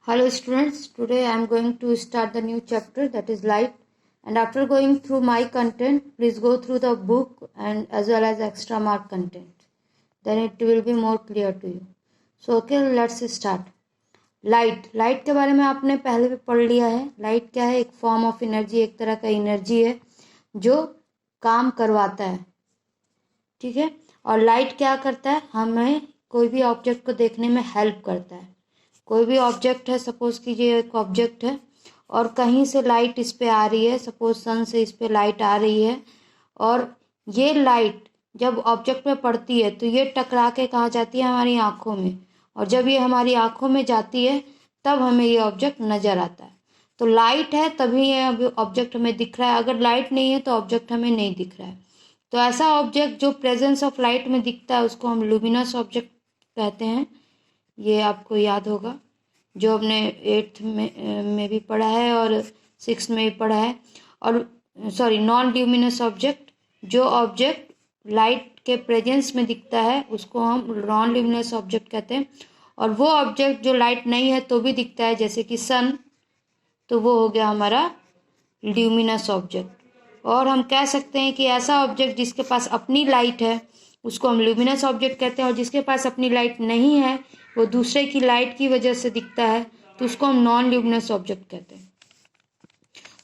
Hello students, today I am going to start the new chapter, that is light, and after going through my content, please go through the book and as well as extra mark content. Then it will be more clear to you. So okay, let's start. Light के बारे में आपने पहले भी पढ़ लिया है. Light क्या है? एक फॉर्म ऑफ एनर्जी, एक तरह का एनर्जी है जो काम करवाता है. ठीक है. और लाइट क्या करता है? हमें कोई भी ऑब्जेक्ट को देखने में हेल्प करता है. कोई भी ऑब्जेक्ट है, सपोज कीजिए एक ऑब्जेक्ट है और कहीं से लाइट इस पे आ रही है, सपोज सन से इस पे लाइट आ रही है, और ये लाइट जब ऑब्जेक्ट में पड़ती है तो ये टकरा के कहाँ जाती है? हमारी आँखों में. और जब ये हमारी आँखों में जाती है तब हमें ये ऑब्जेक्ट नज़र आता है. तो लाइट है तभी ये ऑब्जेक्ट हमें दिख रहा है. अगर लाइट नहीं है तो ऑब्जेक्ट हमें नहीं दिख रहा है. तो ऐसा ऑब्जेक्ट जो प्रेजेंस ऑफ लाइट में दिखता है उसको हम लुमिनस ऑब्जेक्ट कहते हैं. ये आपको याद होगा, जो हमने 8th में भी पढ़ा है और 6th में भी पढ़ा है. और नॉन ल्यूमिनस ऑब्जेक्ट, जो ऑब्जेक्ट लाइट के प्रेजेंस में दिखता है उसको हम नॉन ल्यूमिनस ऑब्जेक्ट कहते हैं. और वो ऑब्जेक्ट जो लाइट नहीं है तो भी दिखता है, जैसे कि सन, तो वो हो गया हमारा ल्यूमिनस ऑब्जेक्ट. और हम कह सकते हैं कि ऐसा ऑब्जेक्ट जिसके पास अपनी लाइट है उसको हम ल्यूमिनस ऑब्जेक्ट कहते हैं, और जिसके पास अपनी लाइट नहीं है, वो दूसरे की लाइट की वजह से दिखता है, तो उसको हम नॉन ल्यूमिनस ऑब्जेक्ट कहते हैं.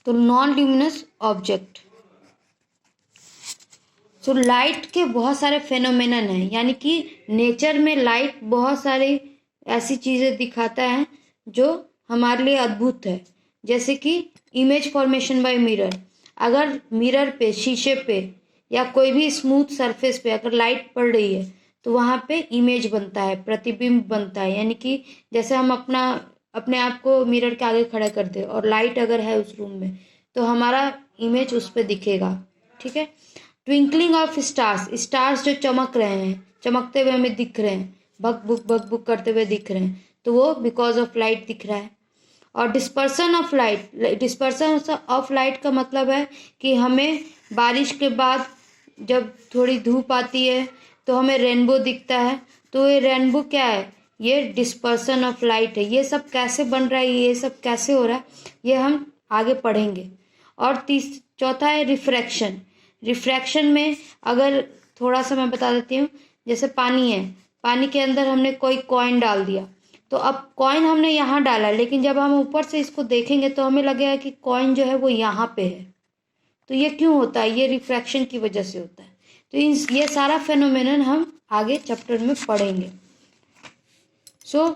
तो नॉन ल्यूमिनस ऑब्जेक्ट. तो लाइट के बहुत सारे फेनोमेनन हैं, यानी कि नेचर में लाइट बहुत सारी ऐसी चीज़ें दिखाता है जो हमारे लिए अद्भुत है. जैसे कि इमेज फॉर्मेशन बाय मिरर. अगर मिरर पे, शीशे पे या कोई भी स्मूथ सरफेस पे अगर लाइट पड़ रही है तो वहाँ पे इमेज बनता है, प्रतिबिंब बनता है. यानी कि जैसे हम अपने आप को मिरर के आगे खड़ा कर दे और लाइट अगर है उस रूम में तो हमारा इमेज उस पर दिखेगा. ठीक है. Twinkling of stars. स्टार्स जो चमक रहे हैं, चमकते हुए हमें दिख रहे हैं, भग बुक करते हुए दिख रहे हैं, तो वो बिकॉज ऑफ लाइट दिख रहा है. और dispersion of light. Dispersion of light का मतलब है कि हमें बारिश के बाद जब थोड़ी धूप आती है तो हमें रेनबो दिखता है. तो ये रेनबो क्या है? ये डिस्पर्सन ऑफ लाइट है. ये सब कैसे बन रहा है, ये सब कैसे हो रहा है, ये हम आगे पढ़ेंगे. और चौथा है रिफ्रैक्शन. रिफ्रैक्शन में अगर थोड़ा सा मैं बता देती हूँ, जैसे पानी है, पानी के अंदर हमने कोई कॉइन डाल दिया, तो अब कॉइन हमने यहाँ डाला, लेकिन जब हम ऊपर से इसको देखेंगे तो हमें लगेगा कि कॉइन जो है वो यहाँ पे है. तो ये क्यों होता है? ये रिफ्रैक्शन की वजह से होता है. तो ये सारा फेनोमेनन हम आगे चैप्टर में पढ़ेंगे. सो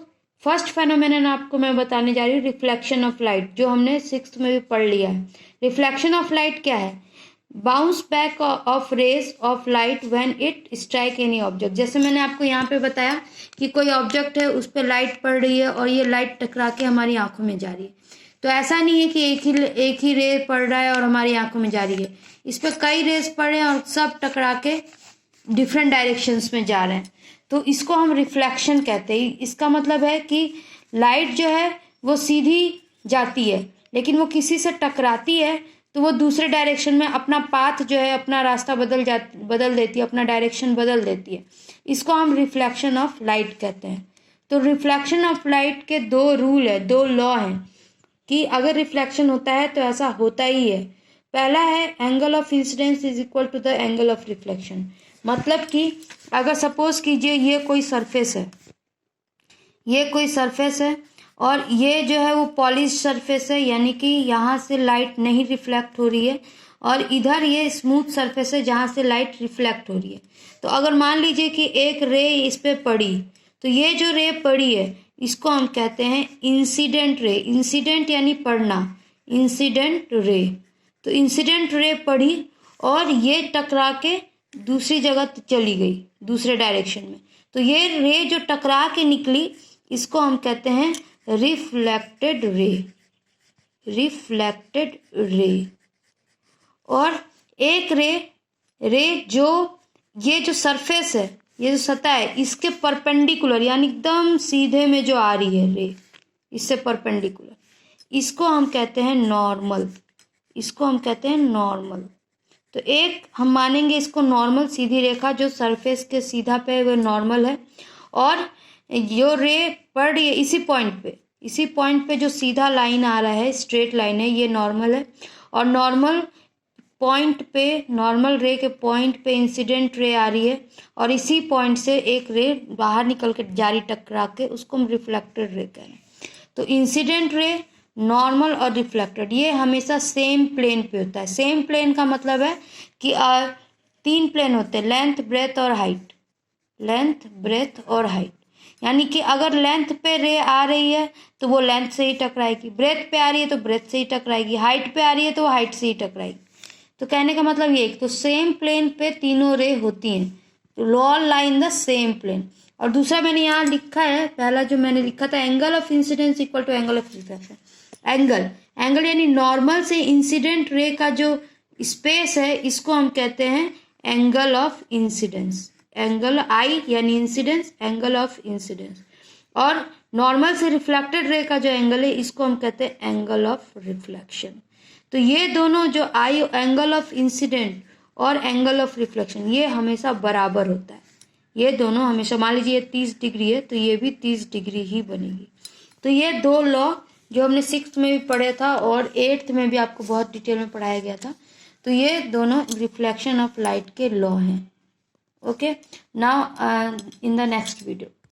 फर्स्ट फेनोमेनन आपको मैं बताने जा रही हूँ, रिफ्लेक्शन ऑफ लाइट, जो हमने 6th में भी पढ़ लिया है. रिफ्लेक्शन ऑफ लाइट क्या है? Bounce back of rays of light when it strike any object. जैसे मैंने आपको यहाँ पे बताया कि कोई ऑब्जेक्ट है, उस पर लाइट पड़ रही है और ये लाइट टकरा के हमारी आंखों में जा रही है. तो ऐसा नहीं है कि एक ही रे पड़ रहा है और हमारी आंखों में जा रही है. इस पर कई रेज पड़ रहे हैं और सब टकरा के डिफरेंट डायरेक्शंस में जा रहे हैं. तो इसको हम रिफ्लेक्शन कहते हैं. इसका मतलब है कि लाइट जो है वो सीधी जाती है, लेकिन वो किसी से टकराती है तो वो दूसरे डायरेक्शन में अपना पाथ जो है, अपना रास्ता बदल देती है, अपना डायरेक्शन बदल देती है. इसको हम रिफ्लेक्शन ऑफ लाइट कहते हैं. तो रिफ्लेक्शन ऑफ लाइट के 2 रूल है, 2 लॉ हैं कि अगर रिफ्लेक्शन होता है तो ऐसा होता ही है. पहला है angle of incidence is equal to the angle of reflection. मतलब कि अगर सपोज कीजिए ये कोई सरफेस है, ये कोई सरफेस है और ये जो है वो पॉलिश सरफेस है, यानी कि यहाँ से लाइट नहीं रिफ्लेक्ट हो रही है, और इधर ये स्मूथ सरफेस है जहाँ से लाइट रिफ्लेक्ट हो रही है. तो अगर मान लीजिए कि एक रे इस पे पड़ी, तो ये जो रे पड़ी है इसको हम कहते हैं इंसिडेंट रे. इंसिडेंट यानी पड़ना, इंसिडेंट रे. तो इंसिडेंट रे पड़ी और ये टकरा के दूसरी जगह चली गई, दूसरे डायरेक्शन में. तो ये रे जो टकरा के निकली इसको हम कहते हैं रिफ्लेक्टेड रे. Reflected ray. और एक रे जो ये जो सरफेस है, ये जो सतह है, इसके परपेंडिकुलर यानी एकदम सीधे में जो आ रही है रे, इससे परपेंडिकुलर, इसको हम कहते हैं नॉर्मल. इसको हम कहते हैं नॉर्मल. तो एक हम मानेंगे इसको नॉर्मल, सीधी रेखा जो सरफेस के सीधा पे वो नॉर्मल है. और जो रे पड़ रही है इसी पॉइंट पे, इसी पॉइंट पे जो सीधा लाइन आ रहा है, स्ट्रेट लाइन है, ये नॉर्मल है। और नॉर्मल पॉइंट पे, नॉर्मल रे के पॉइंट पे इंसिडेंट रे आ रही है और इसी पॉइंट से एक रे बाहर निकल के जा रही टकरा के, उसको हम रिफ्लेक्टेड रे कह रहे हैं। तो इंसिडेंट रे, नॉर्मल और रिफ्लेक्टेड ये हमेशा सेम प्लेन पे होता है। सेम प्लेन का मतलब है कि 3 प्लेन होते हैं, लेंथ, ब्रेथ और हाइट। लेंथ, ब्रेथ और हाइट, यानी कि अगर लेंथ पे रे आ रही है तो वो लेंथ से ही टकराएगी, ब्रेथ पे आ रही है तो ब्रेथ से ही टकराएगी, हाइट पे आ रही है तो वो हाइट से ही टकराएगी। तो कहने का मतलब ये, तो सेम प्लेन पे तीनों रे होती हैं, तो all lie in the same plane. और दूसरा मैंने यहाँ लिखा है, पहला जो मैंने लिखा था, angle of incidence equal to angle of reflection. Angle यानी नॉर्मल से इंसिडेंट रे का जो स्पेस है, इसको हम कहते हैं angle of incidence. Angle I यानी इंसिडेंस, एंगल ऑफ इंसिडेंस। और नॉर्मल से रिफ्लेक्टेड रे का जो एंगल है, इसको हम कहते हैं एंगल ऑफ रिफ्लेक्शन। तो ये दोनों जो आई, एंगल ऑफ इंसिडेंट और एंगल ऑफ रिफ्लेक्शन, ये हमेशा बराबर होता है। ये दोनों हमेशा, मान लीजिए 30 डिग्री है तो ये भी 30 डिग्री ही बनेगी। तो ये 2 लॉ जो हमने 6th में भी पढ़ा था और 8th में भी आपको बहुत डिटेल में पढ़ाया गया था, तो ये दोनों रिफ्लेक्शन ऑफ लाइट के लॉ हैं। Okay, now in the next video.